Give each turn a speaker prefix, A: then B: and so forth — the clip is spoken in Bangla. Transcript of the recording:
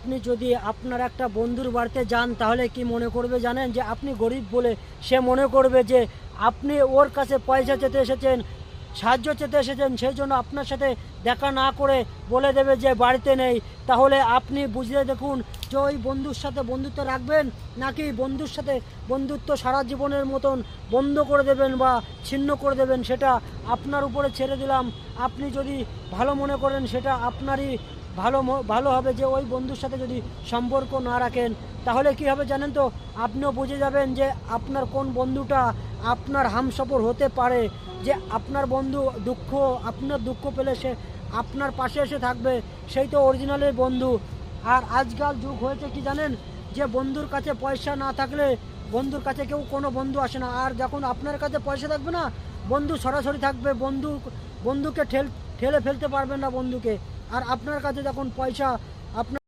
A: আপনি যদি আপনার একটা বন্ধুর বাড়িতে যান তাহলে কি মনে করবে জানেন? যে আপনি গরিব বলে সে মনে করবে যে আপনি ওর কাছে পয়সা চেতে এসেছেন, সাহায্য চেতে এসেছেন, সেই জন্য আপনার সাথে দেখা না করে বলে দেবে যে বাড়িতে নেই। তাহলে আপনি বুঝে দেখুন যে ওই বন্ধুর সাথে বন্ধুত্ব রাখবেন, নাকি বন্ধুর সাথে বন্ধুত্ব সারা জীবনের মতন বন্ধ করে দেবেন বা ছিন্ন করে দেবেন, সেটা আপনার উপরে ছেড়ে দিলাম। আপনি যদি ভালো মনে করেন সেটা আপনারই ভালো হবে। যে ওই বন্ধুর সাথে যদি সম্পর্ক না রাখেন তাহলে কি হবে জানেন তো? আপনিও বুঝে যাবেন যে আপনার কোন বন্ধুটা আপনার হামসফর হতে পারে। যে আপনার বন্ধু আপনার দুঃখ পেলে সে আপনার পাশে এসে থাকবে, সেই তো অরিজিনালের বন্ধু। আর আজকাল যুগ হয়েছে কি জানেন? যে বন্ধুর কাছে পয়সা না থাকলে বন্ধুর কাছে কেউ কোনো বন্ধু আসে না। আর যখন আপনার কাছে পয়সা থাকবে না, বন্ধু সরাসরি থাকবে। বন্ধুকে ঠেলে ফেলতে পারবেন না বন্ধুকে। আর আপনার কাছে যখন পয়সা আপনার